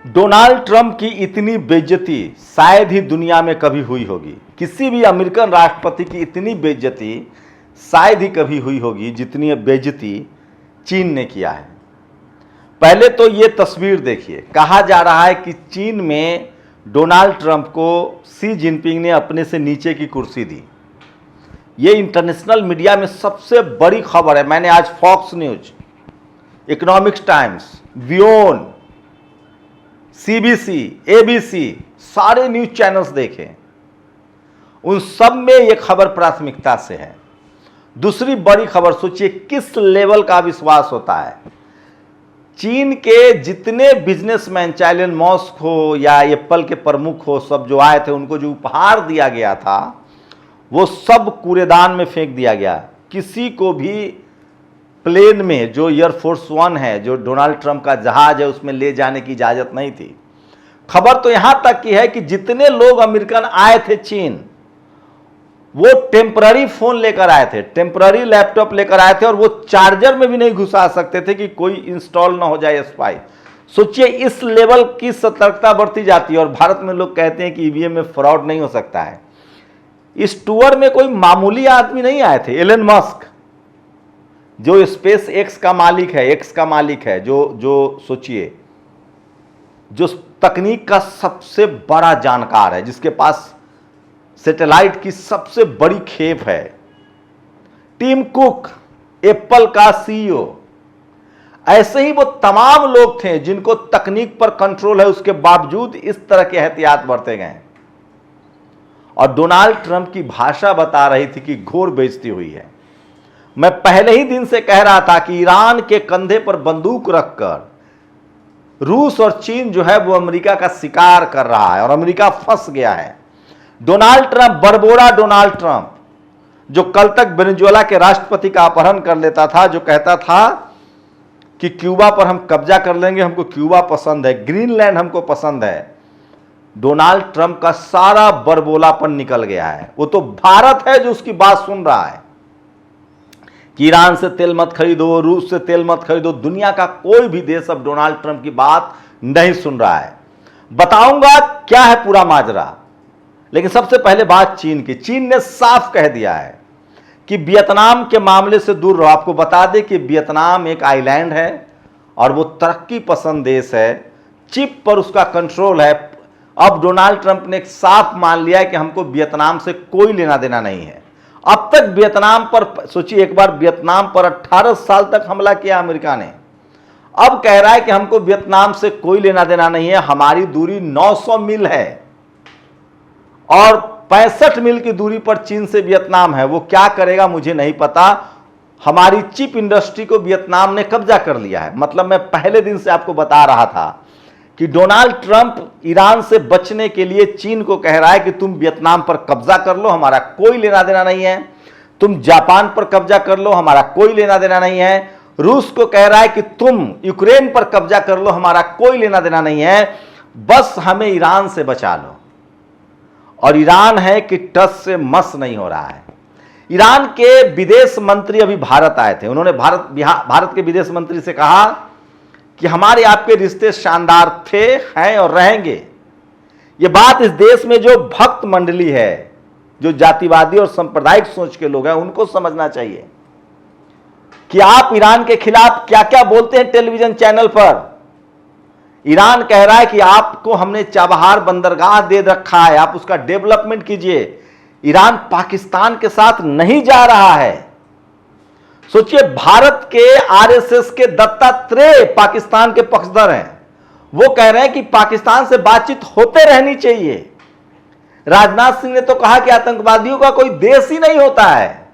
Donald Trump की इतनी बेइज्जती शायद ही दुनिया में कभी हुई होगी। किसी भी अमेरिकन राष्ट्रपति की इतनी बेइज्जती शायद ही कभी हुई होगी जितनी बेइज्जती चीन ने किया है। पहले तो ये तस्वीर देखिए, कहा जा रहा है कि चीन में डोनाल्ड ट्रंप को शी जिनपिंग ने अपने से नीचे की कुर्सी दी। ये इंटरनेशनल मीडिया में सबसे बड़ी खबर है। मैंने आज फॉक्स न्यूज, इकोनॉमिक्स टाइम्स, वियोन, सीबीसी, एबीसी, सारे न्यूज चैनल्स देखे, उन सब में यह खबर प्राथमिकता से है। दूसरी बड़ी खबर, सोचिए किस लेवल का विश्वास होता है। चीन के जितने बिजनेसमैन, चाहे एलन मस्क हो या एप्पल के प्रमुख हो, सब जो आए थे, उनको जो उपहार दिया गया था वो सब कूड़ेदान में फेंक दिया गया। किसी को भी प्लेन में, जो एयरफोर्स वन है, जो डोनाल्ड ट्रंप का जहाज है, उसमें ले जाने की इजाजत नहीं थी। खबर तो यहां तक की है कि जितने लोग अमेरिकन आए थे चीन, वो टेम्पररी फोन लेकर आए थे, टेम्पररी लैपटॉप लेकर आए थे, और वो चार्जर में भी नहीं घुसा सकते थे कि कोई इंस्टॉल ना हो जाए स्पाई। सोचिए इस लेवल की सतर्कता बरती जाती है। और भारत में लोग कहते हैं कि ईवीएम में फ्रॉड नहीं हो सकता है। इस टूर में कोई मामूली आदमी नहीं आए थे। एलन मस्क, जो स्पेस एक्स का मालिक है, जो सोचिए, जो तकनीक का सबसे बड़ा जानकार है, जिसके पास सैटेलाइट की सबसे बड़ी खेप है। टिम कुक, एप्पल का सीईओ, ऐसे ही वो तमाम लोग थे जिनको तकनीक पर कंट्रोल है, उसके बावजूद इस तरह के एहतियात बरते गए। और डोनाल्ड ट्रंप की भाषा बता रही थी कि घोर बेइज्जती हुई है। मैं पहले ही दिन से कह रहा था कि ईरान के कंधे पर बंदूक रखकर रूस और चीन जो है वो अमेरिका का शिकार कर रहा है और अमेरिका फंस गया है। डोनाल्ड ट्रंप, बरबोरा डोनाल्ड ट्रंप, जो कल तक वेनेजुएला के राष्ट्रपति का अपहरण कर लेता था, जो कहता था कि क्यूबा पर हम कब्जा कर लेंगे, हमको क्यूबा पसंद है, ग्रीनलैंड हमको पसंद है, डोनाल्ड ट्रंप का सारा बरबोलापन निकल गया है। वो तो भारत है जो उसकी बात सुन रहा है कि ईरान से तेल मत खरीदो, रूस से तेल मत खरीदो। दुनिया का कोई भी देश अब डोनाल्ड ट्रंप की बात नहीं सुन रहा है। बताऊंगा क्या है पूरा माजरा, लेकिन सबसे पहले बात चीन की। चीन ने साफ कह दिया है कि वियतनाम के मामले से दूर रहो। आपको बता दें कि वियतनाम एक आइलैंड है और वो तरक्की पसंद देश है, चिप पर उसका कंट्रोल है। अब डोनाल्ड ट्रंप ने साफ मान लिया है कि हमको वियतनाम से कोई लेना देना नहीं है। अब तक वियतनाम पर, सोचिए एक बार, वियतनाम पर 18 साल तक हमला किया अमेरिका ने। अब कह रहा है कि हमको वियतनाम से कोई लेना देना नहीं है। हमारी दूरी 900 मील है और 65 मील की दूरी पर चीन से वियतनाम है। वो क्या करेगा मुझे नहीं पता। हमारी चिप इंडस्ट्री को वियतनाम ने कब्जा कर लिया है। मतलब मैं पहले दिन से आपको बता रहा था कि डोनाल्ड ट्रंप ईरान से बचने के लिए चीन को कह रहा है कि तुम वियतनाम पर कब्जा कर लो, हमारा कोई लेना देना नहीं है। तुम जापान पर कब्जा कर लो, हमारा कोई लेना देना नहीं है। रूस को कह रहा है कि तुम यूक्रेन पर कब्जा कर लो, हमारा कोई लेना देना नहीं है, बस हमें ईरान से बचा लो। और ईरान है कि टस से मस नहीं हो रहा है। ईरान के विदेश मंत्री अभी भारत आए थे। उन्होंने भारत के विदेश मंत्री से कहा कि हमारे आपके रिश्ते शानदार थे, हैं और रहेंगे। ये बात इस देश में जो भक्त मंडली है, जो जातिवादी और सांप्रदायिक सोच के लोग हैं, उनको समझना चाहिए कि आप ईरान के खिलाफ क्या क्या बोलते हैं टेलीविजन चैनल पर। ईरान कह रहा है कि आपको हमने चाबहार बंदरगाह दे रखा है, आप उसका डेवलपमेंट कीजिए। ईरान पाकिस्तान के साथ नहीं जा रहा है। सोचिए, भारत के आरएसएस के दत्तात्रेय पाकिस्तान के पक्षधर हैं। वो कह रहे हैं कि पाकिस्तान से बातचीत होते रहनी चाहिए। राजनाथ सिंह ने तो कहा कि आतंकवादियों का कोई देश ही नहीं होता है।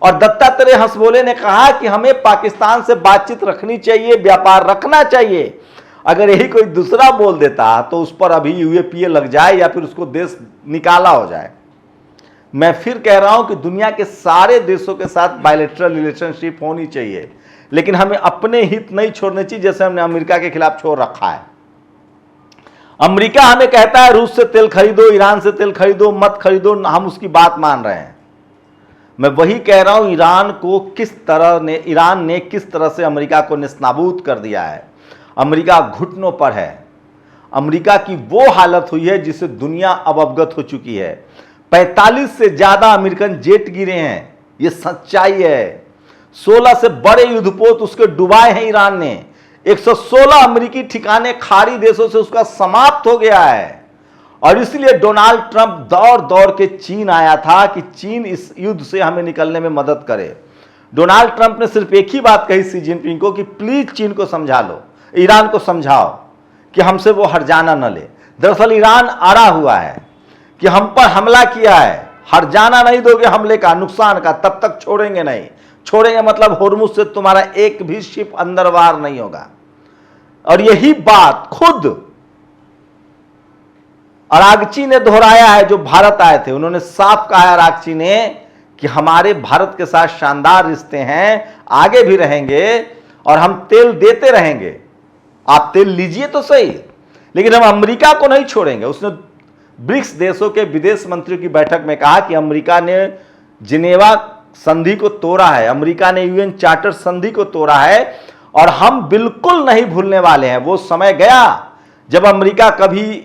और दत्तात्रेय हंसबोले ने कहा कि हमें पाकिस्तान से बातचीत रखनी चाहिए, व्यापार रखना चाहिए। अगर यही कोई दूसरा बोल देता तो उस पर अभी यूएपीए लग जाए या फिर उसको देश निकाला हो जाए। मैं फिर कह रहा हूं कि दुनिया के सारे देशों के साथ बायलैटरल रिलेशनशिप होनी चाहिए, लेकिन हमें अपने हित नहीं छोड़ने चाहिए, जैसे हमने अमेरिका के खिलाफ छोड़ रखा है। अमेरिका हमें कहता है रूस से तेल खरीदो, ईरान से तेल खरीदो, मत खरीदो, हम उसकी बात मान रहे हैं। मैं वही कह रहा हूं, ईरान ने किस तरह से अमेरिका को नेस्तनाबूद कर दिया है। अमेरिका घुटनों पर है। अमेरिका की वो हालत हुई है जिससे दुनिया अब अवगत हो चुकी है। 45 से ज्यादा अमेरिकन जेट गिरे हैं, ये सच्चाई है। 16 से बड़े युद्धपोत उसके डुबाए हैं ईरान ने। 116 अमेरिकी ठिकाने खाड़ी देशों से उसका समाप्त हो गया है। और इसलिए डोनाल्ड ट्रंप दौड़ दौड़ के चीन आया था कि चीन इस युद्ध से हमें निकलने में मदद करे। डोनाल्ड ट्रंप ने सिर्फ एक ही बात कही शी जिनपिंग को कि प्लीज चीन को समझा लो, ईरान को समझाओ कि हमसे वो हर्जाना न ले। दरअसल ईरान अड़ा हुआ है कि हम पर हमला किया है, हर्जाना नहीं दोगे हमले का, नुकसान का, तब तक छोड़ेंगे नहीं। छोड़ेंगे मतलब होर्मुज से तुम्हारा एक भी शिप अंदर वार नहीं होगा। और यही बात खुद अरागची ने दोहराया है जो भारत आए थे। उन्होंने साफ कहा है अरागची ने कि हमारे भारत के साथ शानदार रिश्ते हैं, आगे भी रहेंगे और हम तेल देते रहेंगे, आप तेल लीजिए तो सही, लेकिन हम अमेरिका को नहीं छोड़ेंगे। उसने ब्रिक्स देशों के विदेश मंत्रियों की बैठक में कहा कि अमेरिका ने जिनेवा संधि को तोड़ा है, अमेरिका ने यूएन चार्टर संधि को तोड़ा है और हम बिल्कुल नहीं भूलने वाले हैं। वो समय गया जब अमेरिका कभी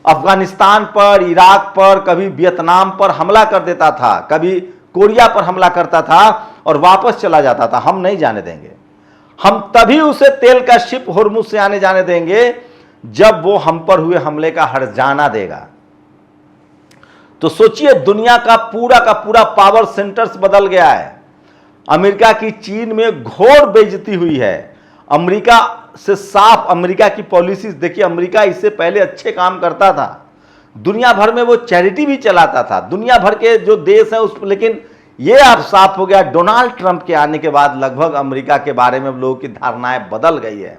अफगानिस्तान पर, इराक पर, कभी वियतनाम पर हमला कर देता था, कभी कोरिया पर हमला करता था और वापस चला जाता था। हम नहीं जाने देंगे। हम तभी उसे तेल का शिप होर्मुज से आने जाने देंगे जब वो हम पर हुए हमले का हर्जाना देगा। तो सोचिए, दुनिया का पूरा पावर सेंटर्स बदल गया है। अमेरिका की चीन में घोर बेइज्जती हुई है। अमेरिका से साफ अमेरिका की पॉलिसीज देखिए। अमेरिका इससे पहले अच्छे काम करता था, दुनिया भर में वो चैरिटी भी चलाता था, दुनिया भर के जो देश हैं उस, लेकिन ये अब साफ हो गया डोनाल्ड ट्रंप के आने के बाद लगभग अमेरिका के बारे में लोगों की धारणाएं बदल गई है।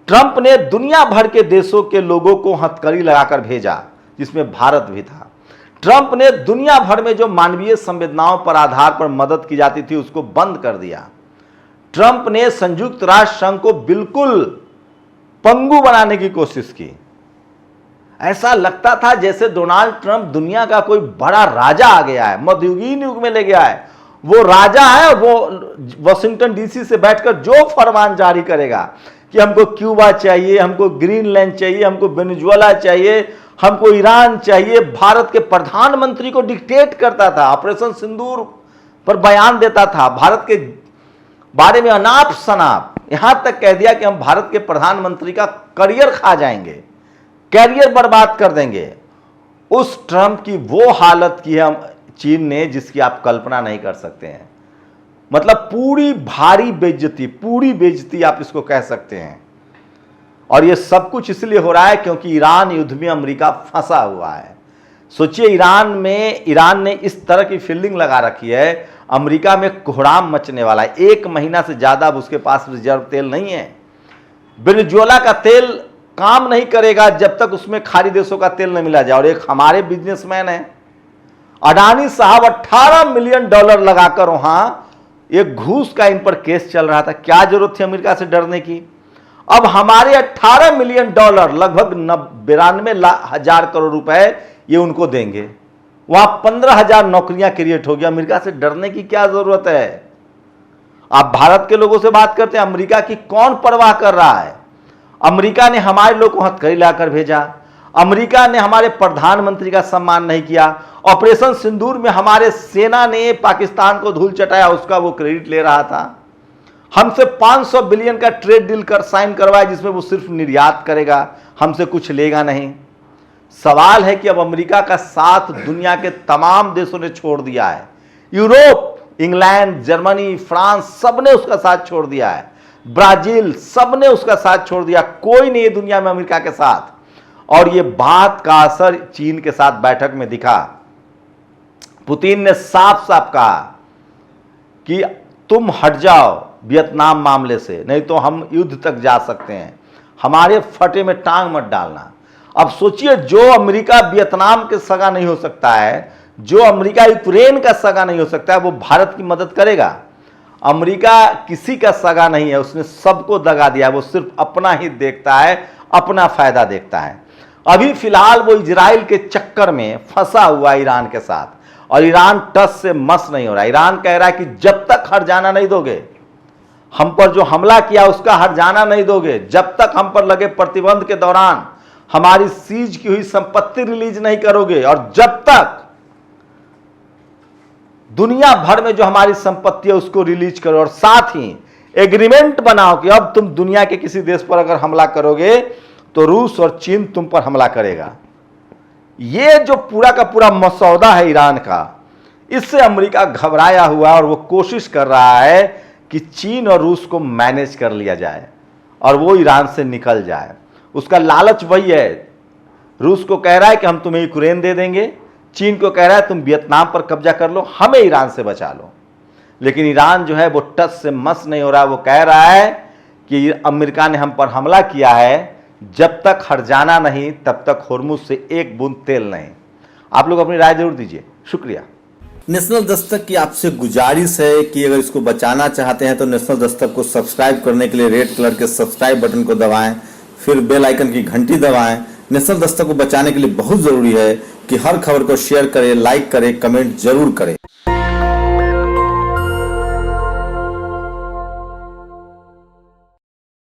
ट्रंप ने दुनिया भर के देशों के लोगों को हथकड़ी लगाकर भेजा, जिसमें भारत भी था। ट्रंप ने दुनिया भर में जो मानवीय संवेदनाओं पर आधार पर मदद की जाती थी उसको बंद कर दिया। ट्रंप ने संयुक्त राष्ट्र संघ को बिल्कुल पंगु बनाने की कोशिश की। ऐसा लगता था जैसे डोनाल्ड ट्रंप दुनिया का कोई बड़ा राजा आ गया है, मध्ययुगीन युग में ले गया है। वो राजा है और वो वाशिंगटन डीसी से बैठकर जो फरमान जारी करेगा कि हमको क्यूबा चाहिए, हमको ग्रीनलैंड चाहिए, हमको वेनेजुएला चाहिए, हमको ईरान चाहिए, भारत के प्रधानमंत्री को डिक्टेट करता था। ऑपरेशन सिंदूर पर बयान देता था, भारत के बारे में अनाप शनाप, यहां तक कह दिया कि हम भारत के प्रधानमंत्री का करियर खा जाएंगे, कैरियर बर्बाद कर देंगे। उस ट्रंप की वो हालत की है चीन ने जिसकी आप कल्पना नहीं कर सकते हैं। मतलब पूरी भारी बेइज्जती, पूरी बेइज्जती आप इसको कह सकते हैं। और ये सब कुछ इसलिए हो रहा है क्योंकि ईरान युद्ध में अमेरिका फंसा हुआ है। सोचिए, ईरान ने इस तरह की फील्डिंग लगा रखी है, अमेरिका में कोहराम मचने वाला है। 1 महीना से ज्यादा अब उसके पास रिजर्व तेल नहीं है। वेनेजुएला का तेल काम नहीं करेगा जब तक उसमें खाड़ी देशों का तेल नहीं मिला जाए। और एक हमारे बिजनेसमैन है अडानी साहब, $18 मिलियन लगाकर वहां एक घूस का इन पर केस चल रहा था। क्या जरूरत थी अमेरिका से डरने की? अब हमारे $18 मिलियन लगभग 92,000 करोड़ रुपए ये उनको देंगे। वहां 15,000 नौकरियां क्रिएट होगी। अमेरिका से डरने की क्या जरूरत है? आप भारत के लोगों से बात करते हैं, अमेरिका की कौन परवाह कर रहा है? अमेरिका ने हमारे लोग को हथकड़ी लाकर भेजा, अमेरिका ने हमारे प्रधानमंत्री का सम्मान नहीं किया। ऑपरेशन सिंदूर में हमारे सेना ने पाकिस्तान को धूल चटाया, उसका वो क्रेडिट ले रहा था। हमसे 500 बिलियन का ट्रेड डील कर साइन करवाया जिसमें वो सिर्फ निर्यात करेगा, हमसे कुछ लेगा नहीं। सवाल है कि अब अमेरिका का साथ दुनिया के तमाम देशों ने छोड़ दिया है। यूरोप, इंग्लैंड, जर्मनी, फ्रांस, सबने उसका साथ छोड़ दिया है। ब्राजील, सबने उसका साथ छोड़ दिया। कोई नहीं है दुनिया में अमेरिका के साथ। और ये बात का असर चीन के साथ बैठक में दिखा। पुतिन ने साफ साफ कहा कि तुम हट जाओ वियतनाम मामले से, नहीं तो हम युद्ध तक जा सकते हैं, हमारे फटे में टांग मत डालना। अब सोचिए, जो अमेरिका वियतनाम के सगा नहीं हो सकता है, जो अमेरिका यूक्रेन का सगा नहीं हो सकता है, वो भारत की मदद करेगा? अमेरिका किसी का सगा नहीं है, उसने सबको दगा दिया। वो सिर्फ अपना ही देखता है, अपना फायदा देखता है। अभी फिलहाल वो इजराइल के चक्कर में फंसा हुआ ईरान के साथ, और ईरान टस से मस नहीं हो रहा। ईरान कह रहा है कि जब तक हर्जाना नहीं दोगे, हम पर जो हमला किया उसका हर्जाना नहीं दोगे, जब तक हम पर लगे प्रतिबंध के दौरान हमारी सीज की हुई संपत्ति रिलीज नहीं करोगे, और जब तक दुनिया भर में जो हमारी संपत्ति है उसको रिलीज करो, और साथ ही एग्रीमेंट बनाओ कि अब तुम दुनिया के किसी देश पर अगर हमला करोगे तो रूस और चीन तुम पर हमला करेगा। ये जो पूरा का पूरा मसौदा है ईरान का, इससे अमेरिका घबराया हुआ और वो कोशिश कर रहा है कि चीन और रूस को मैनेज कर लिया जाए और वो ईरान से निकल जाए। उसका लालच वही है। रूस को कह रहा है कि हम तुम्हें यूक्रेन दे देंगे, चीन को कह रहा है तुम वियतनाम पर कब्जा कर लो, हमें ईरान से बचा लो। लेकिन ईरान जो है वो टच से मस नहीं हो रहा। वो कह रहा है कि अमेरिका ने हम पर हमला किया है, जब तक हट जाना नहीं तब तक होर्मुज से एक बूंद तेल नहीं। आप लोग अपनी राय जरूर दीजिए। शुक्रिया। नेशनल दस्तक की आपसे गुजारिश है कि अगर इसको बचाना चाहते हैं तो नेशनल दस्तक को सब्सक्राइब करने के लिए रेड कलर के सब्सक्राइब बटन को दबाएं, फिर बेल आइकन की घंटी दबाएं। नेशनल दस्तक को बचाने के लिए बहुत जरूरी है कि हर खबर को शेयर करें, लाइक करें, कमेंट जरूर करें।